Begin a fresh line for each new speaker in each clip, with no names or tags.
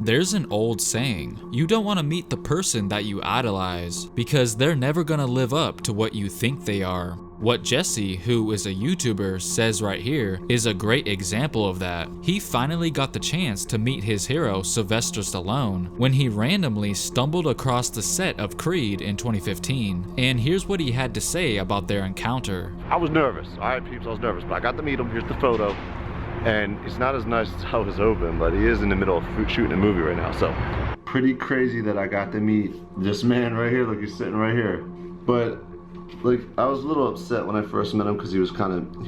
There's an old saying, you don't want to meet the person that you idolize because they're never gonna live up to what you think they are. What Jesse, who is a YouTuber, says right here is a great example of that. He finally got the chance to meet his hero Sylvester Stallone when he randomly stumbled across the set of Creed in 2015, and here's what he had to say about their encounter.
I was nervous, alright peeps, I was nervous, but I got to meet him. Here's the photo. And it's not as nice as how it was open, but he is in the middle of shooting a movie right now, so. Pretty crazy that I got to meet this man right here. Look, he's sitting right here. But, like, I was a little upset when I first met him because he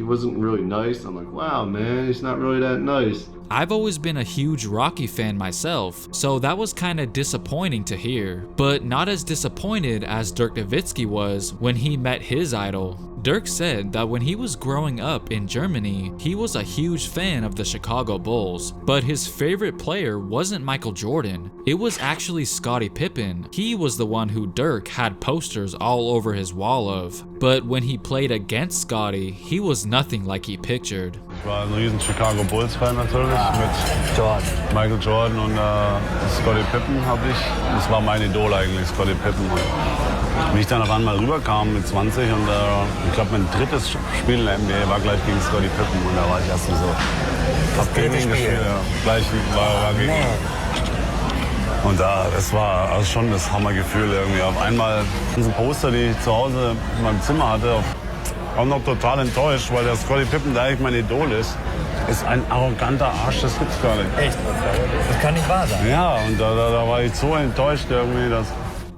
wasn't really nice. I'm like, wow, man, he's not really that nice.
I've always been a huge Rocky fan myself, so that was kinda disappointing to hear, but not as disappointed as Dirk Nowitzki was when he met his idol. Dirk said that when he was growing up in Germany, he was a huge fan of the Chicago Bulls, but his favorite player wasn't Michael Jordan, it was actually Scottie Pippen. He was the one who Dirk had posters all over his wall of, but when he played against Scottie, he was nothing like he pictured.
Ich war ein riesen Chicago Bulls Fan natürlich, mit Michael Jordan und Scottie Pippen habe ich. Das war mein Idol eigentlich, Scottie Pippen. Und wie ich dann auf einmal rüberkam mit 20 und ich glaube mein drittes Spiel in der NBA war gleich gegen Scottie Pippen und da war ich erst so, hab gegen ihn gespielt, ja. Gleich war gegen ihn. Und das war also schon das Hammergefühl irgendwie. Auf einmal diese Poster, die ich zu Hause in meinem Zimmer hatte, auch noch total enttäuscht, weil der Scottie Pippen, der eigentlich mein Idol ist ein arroganter Arsch, das gibt's gar nicht.
Echt? Das kann nicht wahr sein.
Ja, und da war ich so enttäuscht irgendwie, dass...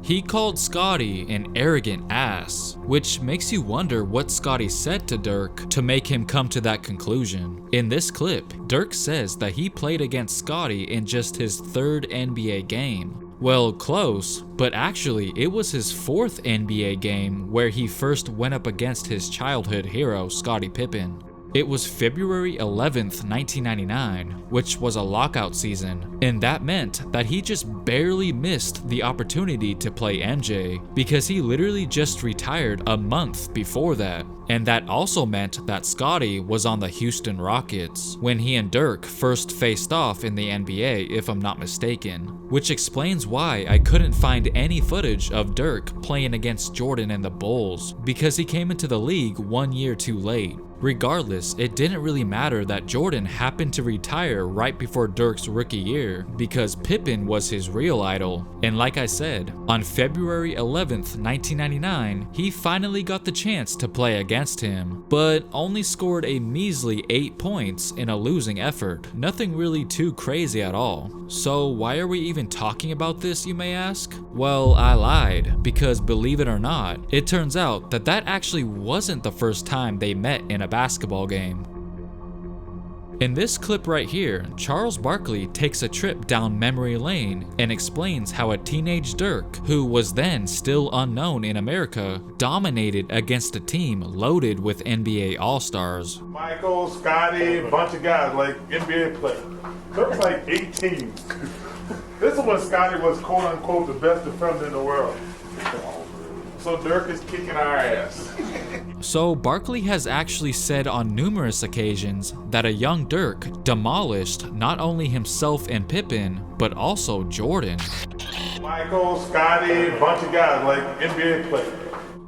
He called Scottie an arrogant ass, which makes you wonder what Scottie said to Dirk to make him come to that conclusion. In this clip, Dirk says that he played against Scottie in just his third NBA game. Well, close, but actually it was his fourth NBA game where he first went up against his childhood hero, Scottie Pippen. It was February 11th, 1999, which was a lockout season, and that meant that he just barely missed the opportunity to play MJ because he literally just retired a month before that. And that also meant that Scottie was on the Houston Rockets when he and Dirk first faced off in the NBA, if I'm not mistaken, which explains why I couldn't find any footage of Dirk playing against Jordan and the Bulls, because he came into the league 1 year too late. Regardless, it didn't really matter that Jordan happened to retire right before Dirk's rookie year because Pippen was his real idol. And like I said, on February 11th, 1999, he finally got the chance to play against him, but only scored a measly 8 points in a losing effort. Nothing really too crazy at all. So why are we even talking about this, you may ask? Well, I lied, because believe it or not, it turns out that that actually wasn't the first time they met in a basketball game. In this clip right here, Charles Barkley takes a trip down memory lane and explains how a teenage Dirk, who was then still unknown in America, dominated against a team loaded with NBA All-Stars.
Michael, Scottie, a bunch of guys, like NBA players. There was like 18. This is when Scottie was quote-unquote the best defender in the world. So Dirk is kicking our ass.
So Barkley has actually said on numerous occasions that a young Dirk demolished not only himself and Pippen, but also Jordan.
Michael, Scottie, a bunch of guys, like NBA players.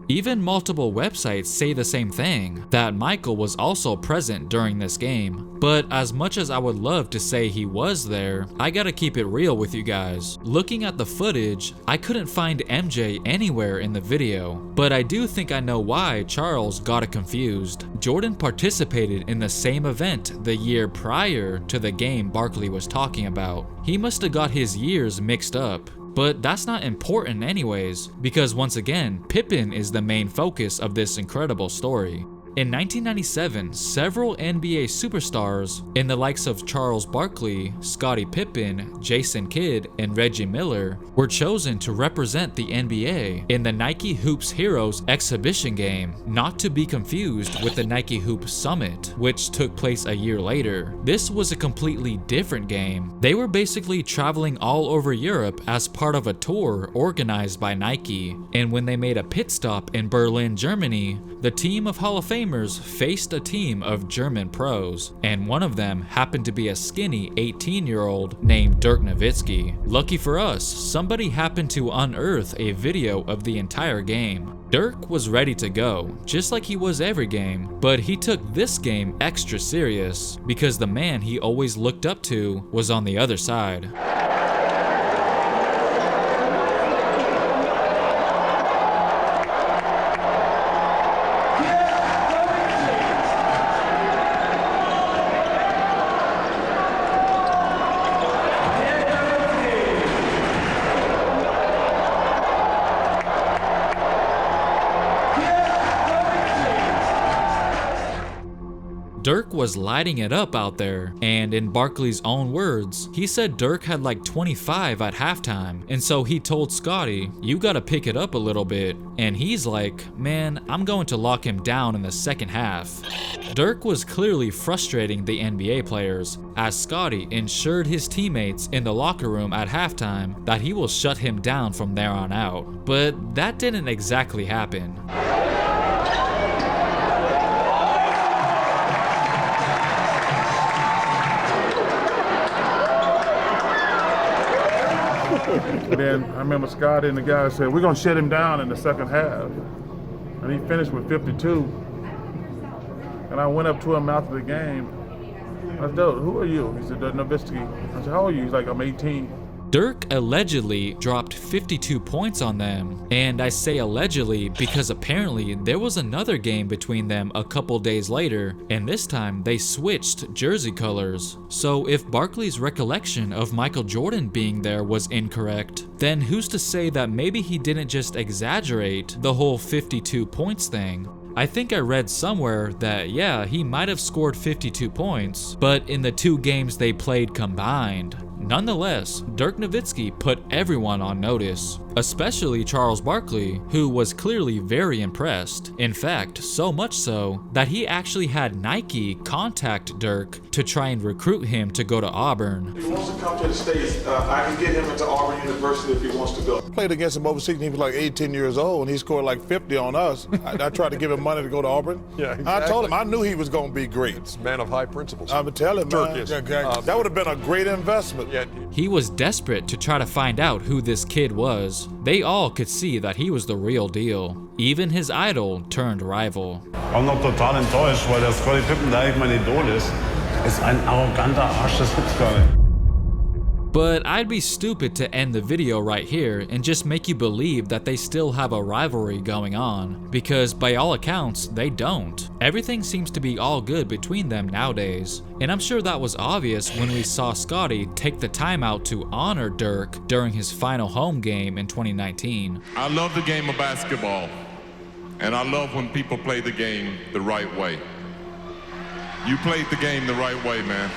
Even multiple websites say the same thing, that Michael was also present during this game. But as much as I would love to say he was there, I gotta keep it real with you guys. Looking at the footage, I couldn't find MJ anywhere in the video, but I do think I know why Charles got it confused. Jordan participated in the same event the year prior to the game Barkley was talking about. He must have got his years mixed up. But that's not important anyways, because once again, Pippen is the main focus of this incredible story. In 1997, several NBA superstars, in the likes of Charles Barkley, Scottie Pippen, Jason Kidd, and Reggie Miller, were chosen to represent the NBA in the Nike Hoops Heroes exhibition game, not to be confused with the Nike Hoop Summit, which took place a year later. This was a completely different game. They were basically traveling all over Europe as part of a tour organized by Nike, and when they made a pit stop in Berlin, Germany, the team of Hall of Famers faced a team of German pros, and one of them happened to be a skinny 18-year-old named Dirk Nowitzki. Lucky for us, somebody happened to unearth a video of the entire game. Dirk was ready to go, just like he was every game, but he took this game extra serious because the man he always looked up to was on the other side. Dirk was lighting it up out there, and in Barkley's own words, he said Dirk had like 25 at halftime, and so he told Scotty, "You gotta pick it up a little bit," and he's like, "Man, I'm going to lock him down in the second half." Dirk was clearly frustrating the NBA players, as Scotty ensured his teammates in the locker room at halftime that he will shut him down from there on out, but that didn't exactly happen.
And then I remember Scott and the guys said, "We're gonna shut him down in the second half." And he finished with 52. And I went up to him after the game. I said, "Dude, who are you?" He said, "Nowitzki." I said, "How old are you?" He's like, "I'm 18.
Dirk allegedly dropped 52 points on them, and I say allegedly because apparently there was another game between them a couple days later, and this time they switched jersey colors. So if Barkley's recollection of Michael Jordan being there was incorrect, then who's to say that maybe he didn't just exaggerate the whole 52 points thing? I think I read somewhere that yeah, he might have scored 52 points, but in the 2 games they played combined. Nonetheless, Dirk Nowitzki put everyone on notice, especially Charles Barkley, who was clearly very impressed. In fact, so much so that he actually had Nike contact Dirk to try and recruit him to go to Auburn.
If he wants to come to the States, I can get him into Auburn University if he wants to go.
I played against him overseas and he was like 18 years old and he scored like 50 on us. I tried to give him money to go to Auburn.
Yeah, exactly.
I told him I knew he was going to be great.
It's a man of high principles.
I would tell him,
Dirk
man,
is.
that would have been a great investment.
Yeah.
He was desperate to try to find out who this kid was. They all could see that he was the real deal. Even his idol turned rival.
Auch noch total enttäuscht, weil der Scottie Pippen, der eigentlich mein Idol ist ein arroganter Arsch, das gibt's gar nicht.
But I'd be stupid to end the video right here and just make you believe that they still have a rivalry going on, because by all accounts, they don't. Everything seems to be all good between them nowadays, and I'm sure that was obvious when we saw Scotty take the time out to honor Dirk during his final home game in 2019.
I love the game of basketball, and I love when people play the game the right way. You played the game the right way, man.